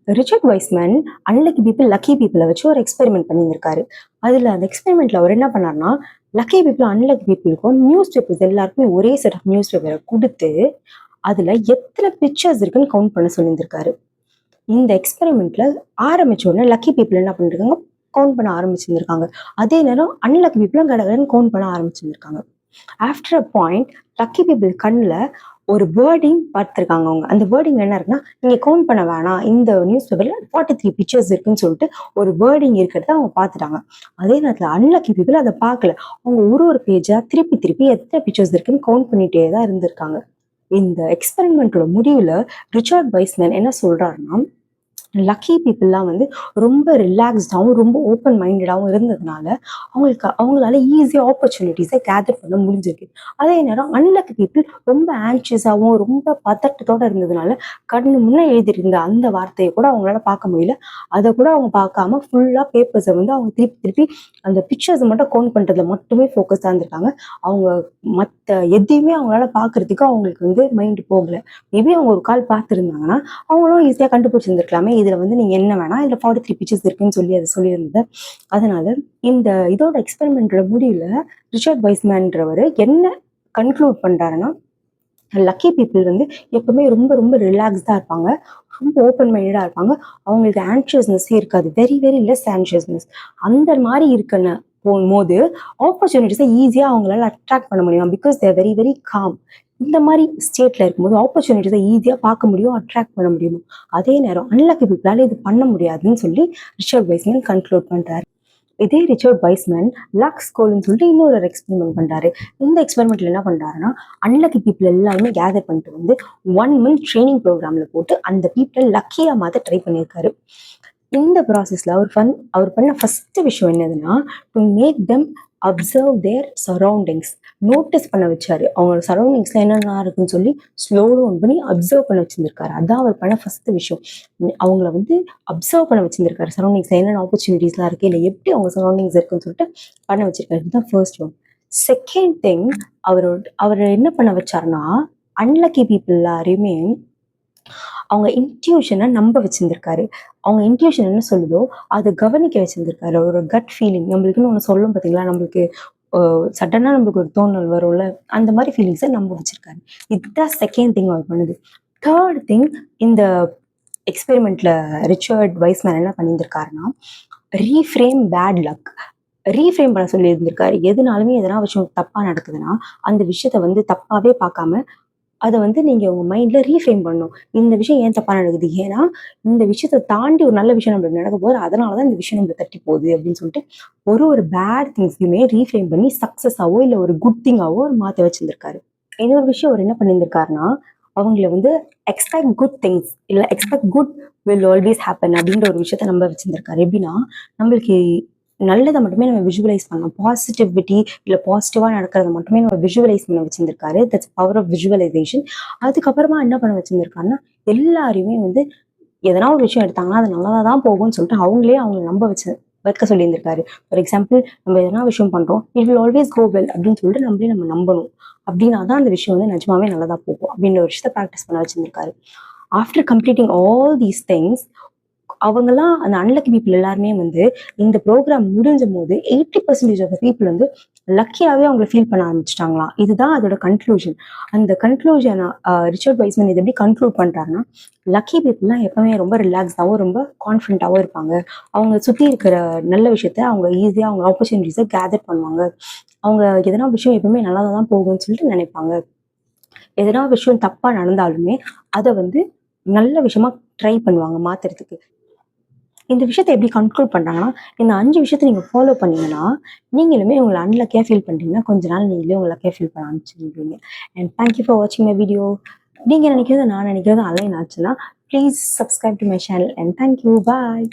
Richard Wiseman unlucky people lucky பீப்புளை வச்சு ஒரு எக்ஸ்பெரிமெண்ட் பண்ணியிருந்திருக்காரு. அதில் அந்த எக்ஸ்பெரிமெண்ட்ல அவர் என்ன பண்ணார்னா, லக்கி பீப்புள் அன்லக்கி பீப்புளுக்கும் நியூஸ் பேப்பர்ஸ் எல்லாருக்குமே ஒரே செட் ஆஃப் நியூஸ் பேப்பரை கொடுத்து அதில் எத்தனை பிக்சர்ஸ் இருக்குன்னு கவுண்ட் பண்ண சொல்லியிருந்திருக்காரு. இந்த எக்ஸ்பெரிமெண்ட்ல ஆரம்பிச்ச உடனே லக்கி பீப்புள் என்ன பண்ணிருக்காங்க, கவுண்ட் பண்ண ஆரம்பிச்சிருந்திருக்காங்க. அதே நேரம் அன்லக்கி பீப்புளும் கடகடன்னு கவுண்ட் பண்ண ஆரம்பிச்சிருந்திருக்காங்க. After a point lucky people கண்ணில் ஒரு வேர்டிங் பார்த்துருக்காங்க. அவங்க அந்த வேர்டிங் என்ன இருக்குன்னா, நீங்க கவுண்ட் பண்ண வேணாம், இந்த நியூஸ் பேப்பர்ல 43 பிக்சர்ஸ் இருக்குன்னு சொல்லிட்டு ஒரு வேர்டிங் இருக்கிறத அவங்க பார்த்துட்டாங்க. அதே நேரத்தில் அன்லக்கி பீப்புள் அதை பார்க்கல. அவங்க ஒரு பேஜா திருப்பி திருப்பி எத்தனை பிக்சர்ஸ் இருக்குன்னு கவுண்ட் பண்ணிட்டே தான் இருந்திருக்காங்க. இந்த எக்ஸ்பெரிமெண்ட்டோட முடிவில் ரிச்சர்ட் வைஸ்மேன் என்ன சொல்றாருன்னா, லக்கி பீப்புளெலாம் வந்து ரொம்ப ரிலாக்ஸ்டாகவும் ரொம்ப ஓப்பன் மைண்டடாகவும் இருந்ததுனால அவங்களால ஈஸியாக ஆப்பர்ச்சுனிட்டிஸை கேதர் பண்ண முடிஞ்சிருக்கு. அதே நேரம் அன்லக்கி பீப்புள் ரொம்ப ஆன்ஷியஸாகவும் ரொம்ப பதட்டத்தோடு இருந்ததுனால கண்ணு முன்னே எழுதியிருந்த அந்த வார்த்தையை கூட அவங்களால பார்க்க முடியல. அதை கூட அவங்க பார்க்காம ஃபுல்லாக பேப்பர்ஸை வந்து அவங்க திருப்பி திருப்பி அந்த பிக்சர்ஸை மட்டும் கவுண்ட் பண்ணுறதுல மட்டுமே ஃபோக்கஸாக இருந்திருக்காங்க. அவங்க மற்ற எதையுமே அவங்களால பார்க்கறதுக்கு அவங்களுக்கு வந்து மைண்டு போகலை. மேபி அவங்க ஒரு கால் பார்த்துருந்தாங்கன்னா அவங்களும் ஈஸியாக கண்டுபிடிச்சிருந்துருக்கலாமே, இதில் வந்து நீங்கள் என்ன வேணாம், இதில் 43 பிக்சர்ஸ் இருக்குன்னு சொல்லி அதை சொல்லியிருந்தது. அதனால இந்த இதோட எக்ஸ்பெரிமெண்ட்டோட முடிவில் ரிச்சர்ட் வைஸ்மேன்றவர் என்ன கன்க்ளூட் பண்ணுறாருன்னா, லக்கி பீப்புள் வந்து எப்பவுமே ரொம்ப ரொம்ப ரிலாக்ஸ்டாக இருப்பாங்க, ரொம்ப ஓப்பன் மைண்டடாக இருப்பாங்க. அவங்களுக்கு ஆன்ஷியஸ்னஸ்ஸே இருக்காது, வெரி வெரி லெஸ் ஆன்ஷியஸ்னஸ். அந்த மாதிரி இருக்கன போகும்போது ஆப்பர்ச்சுனிட்டிஸை ஈஸியாக அவங்களால அட்ராக்ட் பண்ண முடியும். Because they're very very calm. இந்த மாதிரி ஸ்டேட்ல இருக்கும்போது ஆப்பர்ச்சுனிட்டிஸை ஈஸியாக பார்க்க முடியும், அட்ராக்ட் பண்ண முடியும். அதே நேரம் அன்லக்கி பீப்புளால இது பண்ண முடியாதுன்னு சொல்லி ரிச்சர்ட் வைஸ்மேன் கன்க்ளூட் பண்றாரு. இதே ரிச்சர்ட் வைஸ்மேன் லக் ஸ்கோல்னு சொல்லிட்டு இன்னொரு எக்ஸ்பெரிமெண்ட் பண்றாரு. இந்த எக்ஸ்பெரிமெண்ட்ல என்ன பண்றாருன்னா, அன்லக்கி பீப்புள் எல்லாருமே கேதர் பண்ணிட்டு வந்து 1 month ட்ரைனிங் ப்ரோக்ராம்ல போட்டு அந்த பீப்புளை லக்கியா மாற்ற ட்ரை பண்ணியிருக்காரு. இந்த ப்ராசஸ்ல அவர் பண்ண ஃபர்ஸ்ட் விஷயம் என்னதுன்னா, to make them observe their surroundings. Notice பண்ண வச்சாரு. அவங்களோட சரௌண்டிங்ஸ்ல என்னென்ன இருக்குன்னு சொல்லி ஸ்லோ டவுன் பண்ணி அப்சர்வ் பண்ண வச்சிருந்திருக்காரு. அதான் அவர் பண்ண ஃபர்ஸ்ட் விஷயம். அவங்கள வந்து அப்சர்வ் பண்ண வச்சிருந்திருக்காரு. சரௌண்டிங்ஸ்ல என்னென்ன ஆப்பர்ச்சுனிட்டிஸ்லாம் இருக்கு, இல்லை எப்படி அவங்க சரௌண்டிங்ஸ் இருக்குன்னு சொல்லிட்டு பண்ண வச்சிருக்காரு. இதுதான் ஃபர்ஸ்ட் ஒன். செகண்ட் திங், அவர் என்ன பண்ண வச்சாருன்னா, அன்லக்கி பீப்புள் எல்லாரையுமே அவங்க இன்ட்யூஷனை நம்ப வச்சிருந்திருக்காரு. அவங்க இன்ட்யூஷன் என்ன சொல்லுதோ அதை கவனிக்க வச்சிருந்திருக்காரு. ஒரு கட் ஃபீலிங் நம்மளுக்குன்னு ஒன்று சொல்லும் பார்த்தீங்களா, நம்மளுக்கு சடனாக நம்மளுக்கு ஒரு தோணல் வரும்ல, அந்த மாதிரி ஃபீலிங்ஸை நம்ப வச்சிருக்காரு. இதுதான் செகண்ட் திங் அவர் பண்ணுது. தேர்ட் திங், இந்த எக்ஸ்பெரிமெண்ட்ல ரிச்சர்ட் வைஸ்மேன் என்ன பண்ணியிருந்திருக்காருன்னா, ரீஃப்ரேம் பேட் லக். ரீஃப்ரேம் பண்ண சொல்லி இருந்திருக்காரு. எதுனாலுமே எதனா விஷயம் தப்பாக நடக்குதுன்னா அந்த விஷயத்த வந்து தப்பாகவே பார்க்காம அதை வந்து நீங்கள் உங்கள் மைண்டில் ரீஃப்ரேம் பண்ணணும். இந்த விஷயம் ஏன் தப்பாக நடக்குது, ஏன்னா இந்த விஷயத்தை தாண்டி ஒரு நல்ல விஷயம் நம்மளுக்கு நடக்க போது, அதனால தான் இந்த விஷயம் நம்மளுக்கு தட்டி போகுது அப்படின்னு சொல்லிட்டு ஒரு பேட் திங்ஸையுமே ரீஃப்ரேம் பண்ணி சக்ஸஸாவோ இல்லை ஒரு குட் திங்காவோ மாற்ற வச்சிருந்திருக்காரு. இன்னொரு விஷயம் அவர் என்ன பண்ணியிருந்திருக்காருன்னா, அவங்கள வந்து எக்ஸ்பெக்ட் குட் திங்ஸ் இல்லை expect good will always happen அப்படின்ற ஒரு விஷயத்த நம்ப வச்சிருந்திருக்காரு. எப்படின்னா, நம்மளுக்கு நல்லதை மட்டுமே நம்ம விஷுவலைஸ் பண்ணோம், பாசிட்டிவிட்டி இல்லை பாசிட்டிவாக நடக்கிறத மட்டுமே நம்ம விஷுவலைஸ் பண்ண வச்சிருந்திருக்காரு. That's power of visualisation. அதுக்கப்புறமா என்ன பண்ண வச்சிருந்திருக்காருன்னா, எல்லாரையுமே வந்து எதனா ஒரு விஷயம் எடுத்தாங்கன்னா அது நல்லதாக தான் போகும்னு சொல்லிட்டு அவங்கள நம்ப வைக்க சொல்லியிருந்திருக்காரு. ஃபார் எக்ஸாம்பிள், நம்ம எதனா விஷயம் பண்ணுறோம், it will always go well அப்படின்னு சொல்லிட்டு நம்ம நம்பணும். அப்படின்னா தான் அந்த விஷயம் வந்து நிஜமாவே நல்லதாக போகும் அப்படின்ற ஒரு விஷயத்தை ப்ராக்டிஸ் பண்ண வச்சிருந்திருக்காரு. After completing all these things, அவங்கெல்லாம் அந்த அன்லக்கி பீப்புள் எல்லாருமே வந்து இந்த ப்ரோக்ராம் முடிஞ்சும் போது 80% ஆஃப் த பீப்புள் வந்து லக்கியாகவே அவங்களை ஃபீல் பண்ண ஆரம்பிச்சிட்டாங்களாம். இதுதான் அதோட கன்க்ளூஷன். அந்த கன்க்ளூஷன் ரிச்சர்ட் வைஸ்மேன் இது எப்படி கன்க்ளூட் பண்ணுறாருன்னா, லக்கி பீப்புள்லாம் எப்பவுமே ரொம்ப ரிலாக்ஸ்டாகவும் ரொம்ப கான்ஃபிடென்ட்டாகவும் இருப்பாங்க. அவங்க சுற்றி இருக்கிற நல்ல விஷயத்த அவங்க ஈஸியாக அவங்க ஆப்பர்ச்சுனிட்டிஸை கேதர் பண்ணுவாங்க. அவங்க எதனா விஷயம் எப்பவுமே நல்லா தான் போகும்னு சொல்லிட்டு நினைப்பாங்க. எதனா விஷயம் தப்பாக நடந்தாலுமே அதை வந்து நல்ல விஷயமா ட்ரை பண்ணுவாங்க மாற்றுறதுக்கு. இந்த விஷயத்த எப்படி கன்க்ளூட் பண்ணுறாங்கன்னா, இந்த 5 விஷயத்த நீங்கள் ஃபாலோ பண்ணீங்கன்னா, நீங்களுமே உங்களை அன்லக்கியாக ஃபீல் பண்ணுறீங்கன்னா, கொஞ்ச நாள் நீங்களே உங்களை லக்கியாக ஃபீல் பண்ண ஆரம்பிச்சிருவீங்க. அண்ட் தேங்க்யூ ஃபார் வாட்சிங் மை வீடியோ. நீங்கள் நினைக்கிறது நான் நினைக்கிறது அலைன் ஆச்சுன்னா, please subscribe to my channel and thank you. Bye.